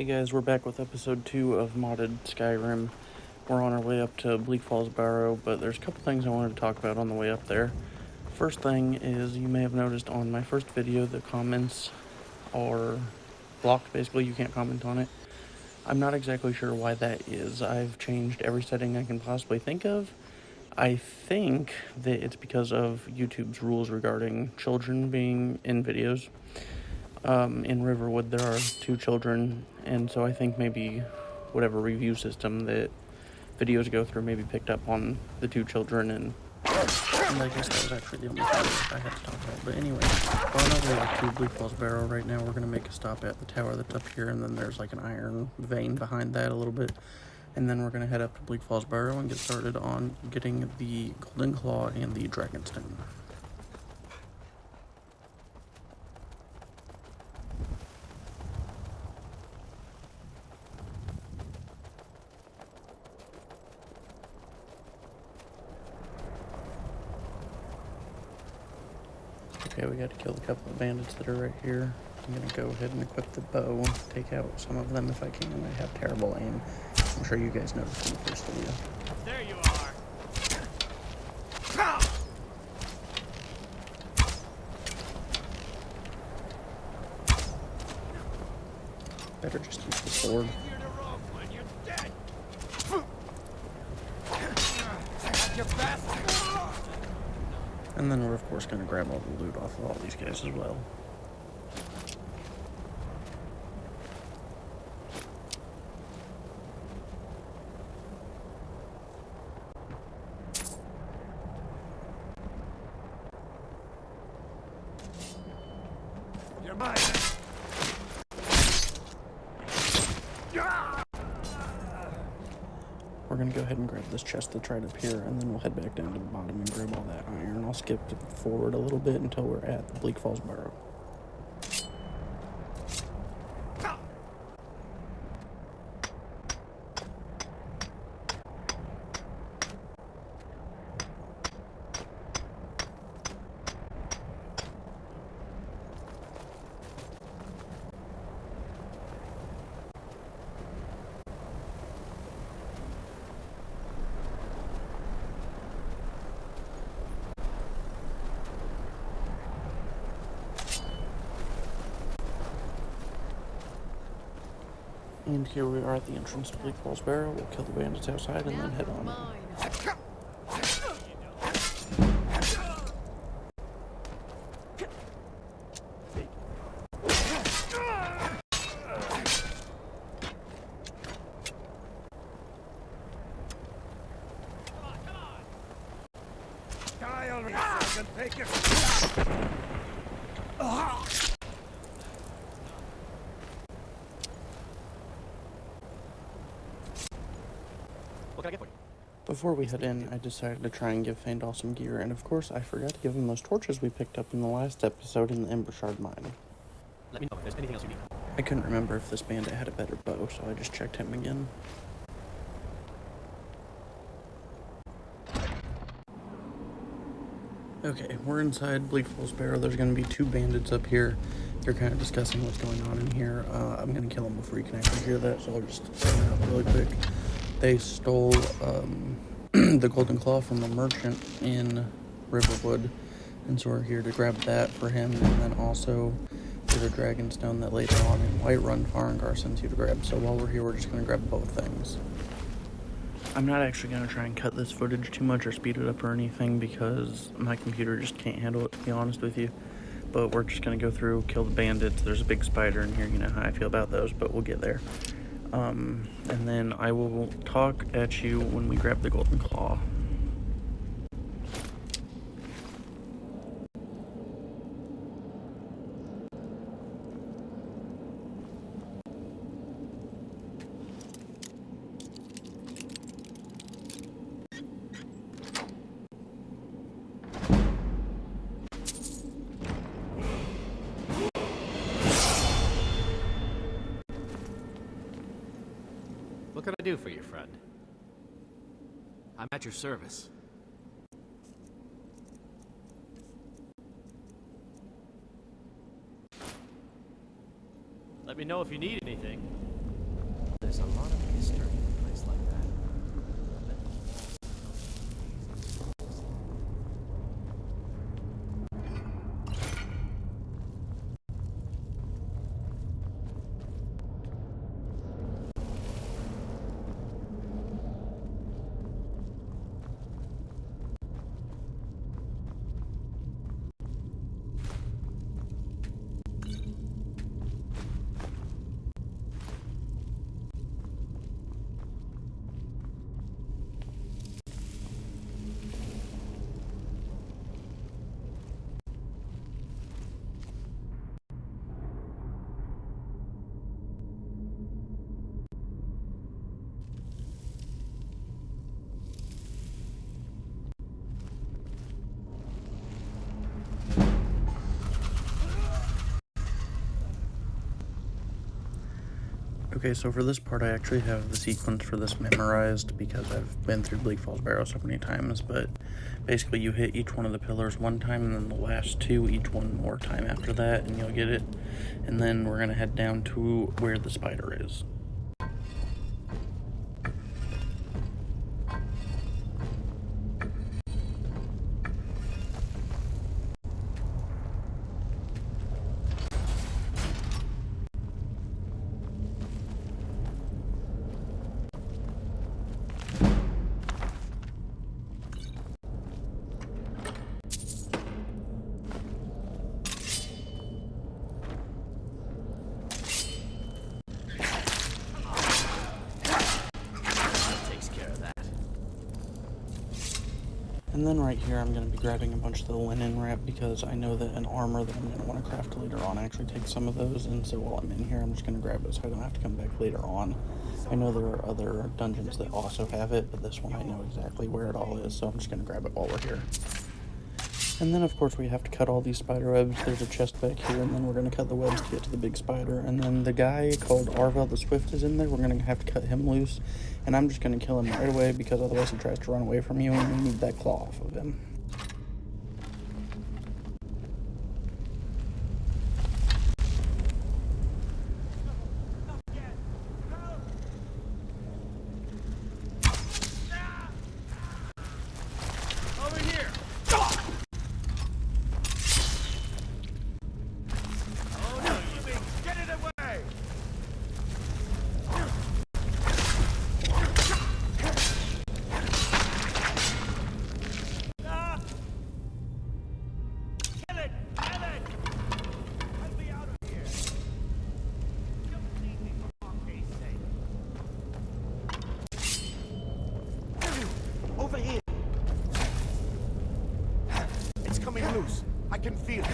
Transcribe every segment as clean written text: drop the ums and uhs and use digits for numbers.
guys, we're back with episode 2 of modded Skyrim. We're on our way up to Bleak Falls Barrow, but there's a couple things I wanted to talk about on the way up there. First thing is, you may have noticed on my first video the comments are blocked. Basically, you can't comment on it. I'm not exactly sure why that is. I've changed every setting I can possibly think of. I think that it's because of YouTube's rules regarding children being in videos. In Riverwood there are 2 children, and so I think maybe whatever review system that videos go through maybe picked up on the 2 children, and I guess that was actually the only thing that I had to talk about. But anyway, we're on our way to Bleak Falls Barrow right now. We're going to make a stop at the tower that's up here, and then there's like an iron vein behind that a little bit. And then we're going to head up to Bleak Falls Barrow and get started on getting the Golden Claw and the Dragonstone. Okay, we got to kill a couple of bandits that are right here. I'm going to go ahead and equip the bow, take out some of them if I can. I have terrible aim. I'm sure you guys noticed in the first video. There you are. Better just use the sword. You're the wrong one. You're dead. Your best. And then we're of course going to grab all the loot off of all these guys as well. You're mine. We're going to go ahead and grab this chest that's right up here, and then we'll head back down to the bottom and grab all that iron. I'll skip forward a little bit until we're at the Bleak Falls Barrow. And here we are at the entrance to Bleak Falls Barrow. We'll kill the bandits outside and then head on. Die already, so I can take it. What can I get for you? Before we head in, I decided to try and give Fandal some gear, and of course I forgot to give him those torches we picked up in the last episode in the Ember Shard mine. Let me know if there's anything else you need. I couldn't remember if this bandit had a better bow, so I just checked him again. Okay, we're inside Bleak Falls Barrow. There's going to be 2 bandits up here. They're kind of discussing what's going on in here. I'm going to kill them before you can actually hear that, so I'll just turn it up really quick. They stole the Golden Claw from a merchant in Riverwood, and so we're here to grab that for him, and then also get a Dragonstone that later on in Whiterun Farengar sends you to grab. So while we're here, we're just going to grab both things. I'm not actually going to try and cut this footage too much or speed it up or anything because my computer just can't handle it, to be honest with you. But we're just going to go through, kill the bandits. There's a big spider in here, you know how I feel about those, but we'll get there. And then I will talk at you when we grab the Golden Claw. What can I do for you, friend? I'm at your service. Let me know if you need anything. There's a lot of history in a place like that. Okay, so for this part, I actually have the sequence for this memorized because I've been through Bleak Falls Barrow so many times, but basically you hit each one of the pillars one time, and then the last two, each one more time after that, and you'll get it. And then we're going to head down to where the spider is. And then right here, I'm going to be grabbing a bunch of the linen wrap because I know that an armor that I'm going to want to craft later on actually takes some of those. And so while I'm in here, I'm just going to grab it so I don't have to come back later on. I know there are other dungeons that also have it, but this one I know exactly where it all is, so I'm just going to grab it while we're here. And then, of course, we have to cut all these spider webs. There's a chest back here, and then we're going to cut the webs to get to the big spider. And then the guy called Arvel the Swift is in there. We're going to have to cut him loose. And I'm just going to kill him right away because otherwise he tries to run away from you, and we need that claw off of him. Over here. It's coming loose. I can feel it.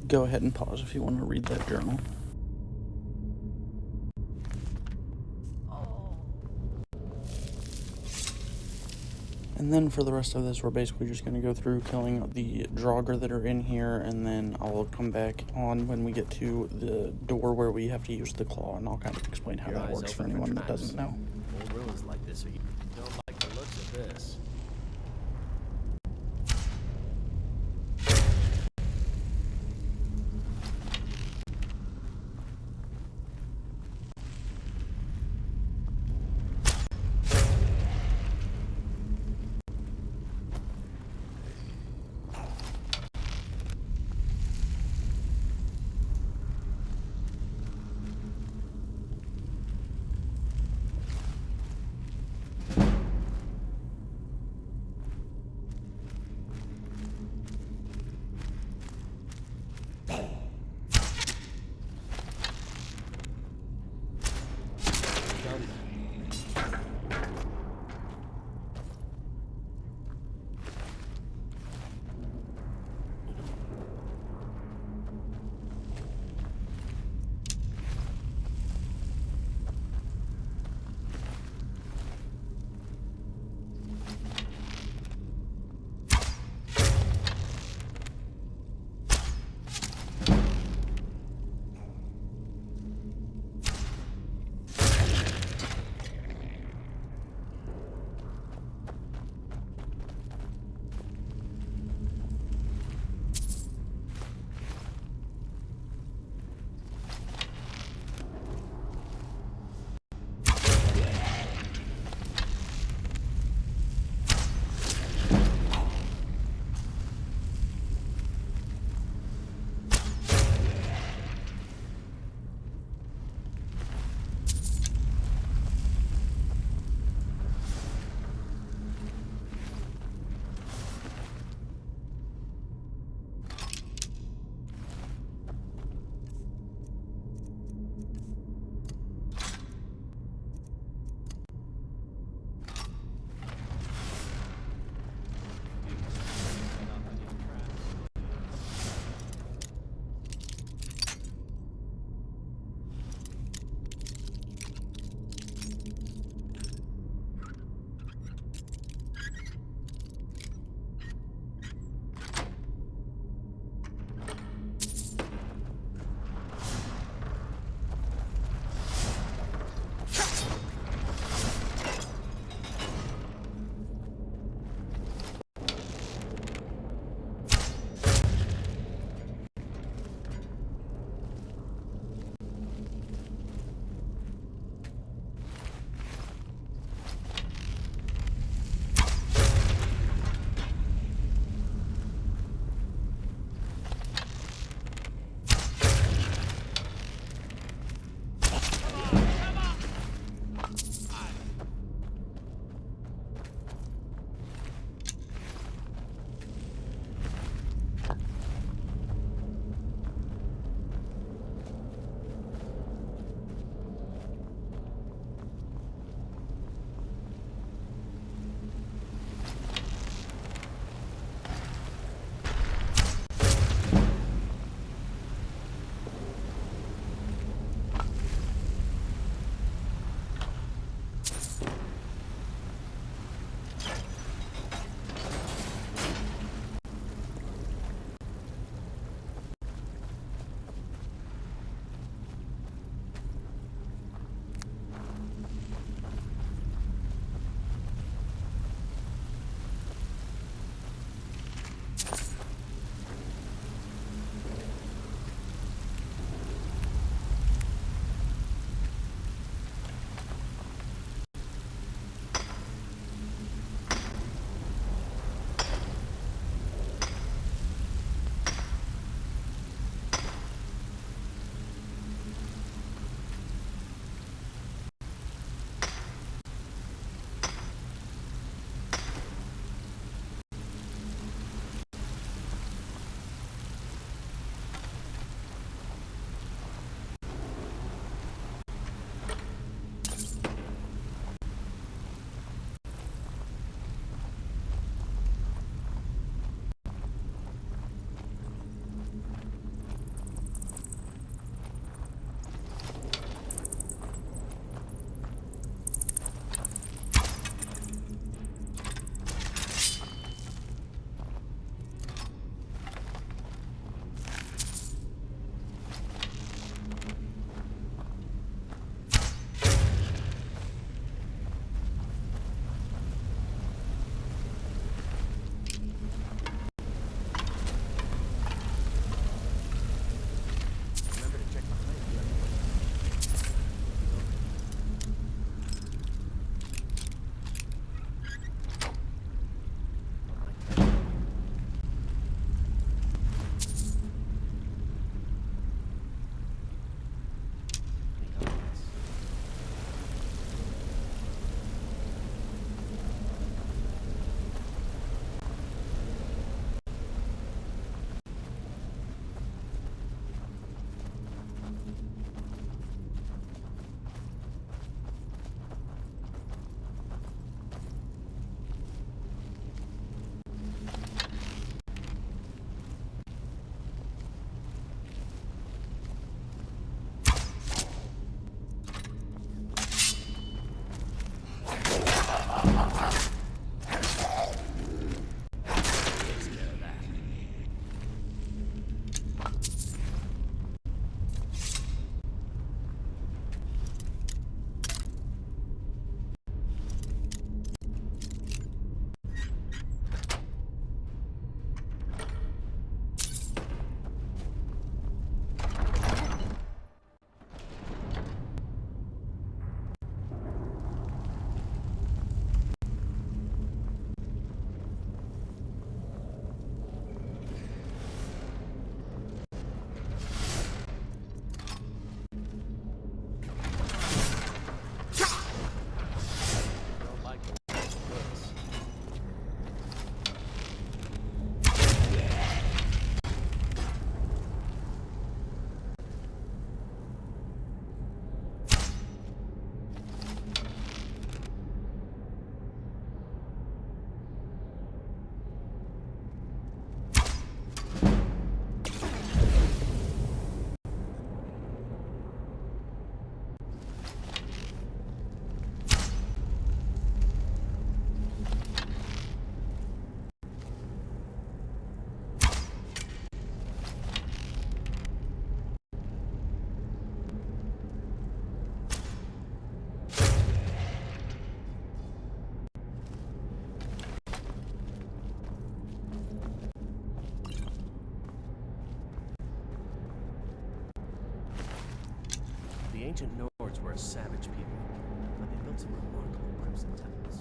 Go ahead and pause if you want to read that journal. And then for the rest of this, we're basically just going to go through killing the Draugr that are in here, and then I'll come back on when we get to the door where we have to use the claw, and I'll kind of explain how that works for anyone that doesn't know. Old ruins like this, or you don't like the looks of this. The ancient Nords were a savage people, but they built some remarkable crimson temples.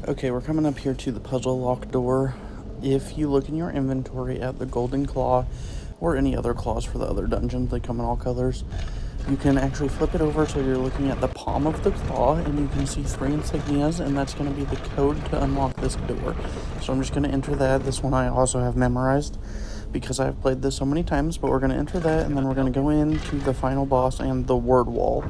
Okay, we're coming up here to the puzzle lock door. If you look in your inventory at the golden claw, or any other claws for the other dungeons, they come in all colors, you can actually flip it over so you're looking at the palm of the claw, and you can see 3 insignias, and that's going to be the code to unlock this door. So I'm just going to enter that. This one I also have memorized because I've played this so many times, but we're going to enter that, and then we're going to go into the final boss and the word wall.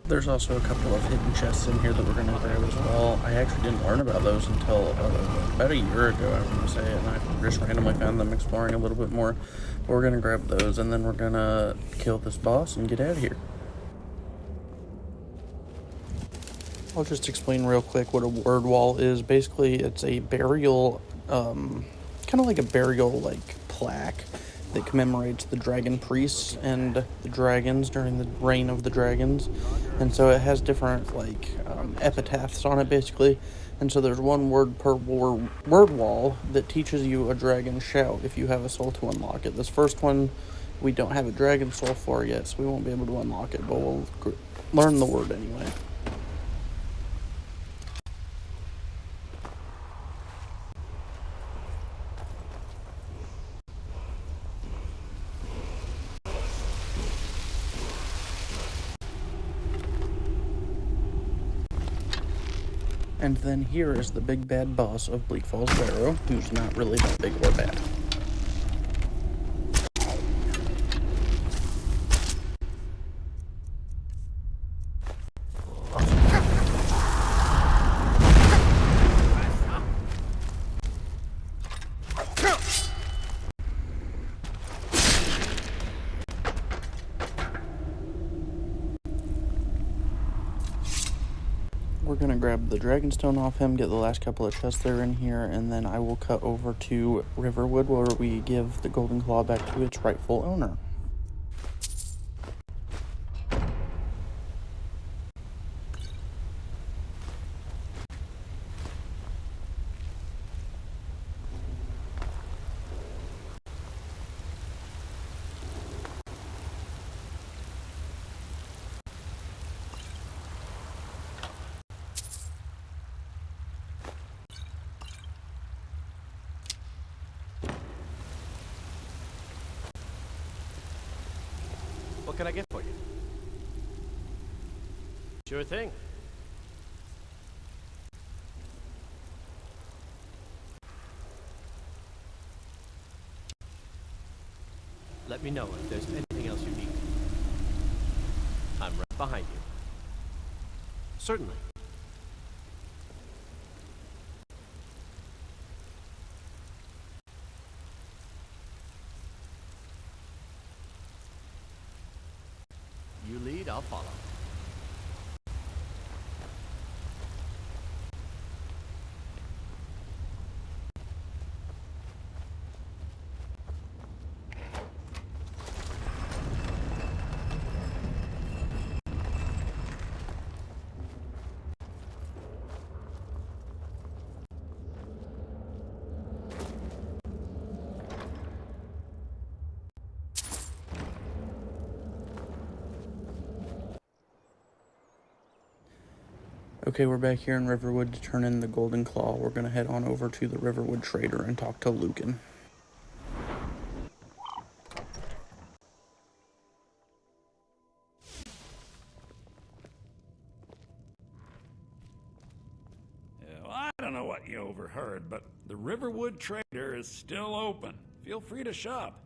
There's also a couple of hidden chests in here that we're going to grab as well. I actually didn't learn about those until about a year ago, I want to say, and I just randomly found them exploring a little bit more. But we're going to grab those, and then we're going to kill this boss and get out of here. I'll just explain real quick what a word wall is. Basically, it's a burial, kind of like a burial plaque that commemorates the dragon priests and the dragons during the reign of the dragons. And so it has different epitaphs on it, basically. And so there's one word per word wall that teaches you a dragon shout if you have a soul to unlock it. This first one we don't have a dragon soul for yet, so we won't be able to unlock it, but we'll learn the word anyway. And then here is the big bad boss of Bleak Falls Barrow, who's not really that big or bad. We're going to grab the Dragonstone off him, get the last couple of chests that are in here, and then I will cut over to Riverwood where we give the Golden Claw back to its rightful owner. What can I get for you? Sure thing. Let me know if there's anything else you need. I'm right behind you. Certainly. You lead, I'll follow. Okay, we're back here in Riverwood to turn in the Golden Claw. We're going to head on over to the Riverwood Trader and talk to Lucan. Well, I don't know what you overheard, but the Riverwood Trader is still open. Feel free to shop.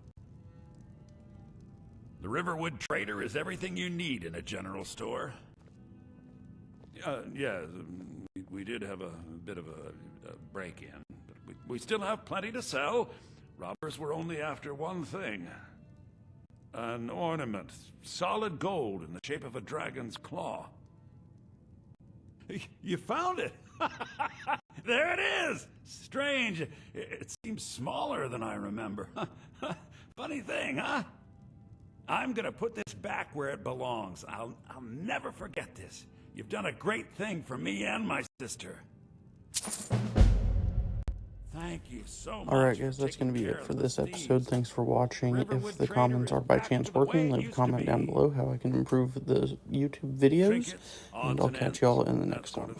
The Riverwood Trader is everything you need in a general store. Yeah, we did have a bit of a break-in, but we still have plenty to sell. Robbers were only after one thing. An ornament, solid gold in the shape of a dragon's claw. You found it! There it is! Strange. It seems smaller than I remember. Funny thing, huh? I'm gonna put this back where it belongs. I'll never forget this. You've done a great thing for me and my sister. Thank you so much. Alright guys, that's going to be it for this episode. Thanks for watching. If the comments are by chance working, leave a comment down below how I can improve the YouTube videos, and I'll catch y'all in the next one.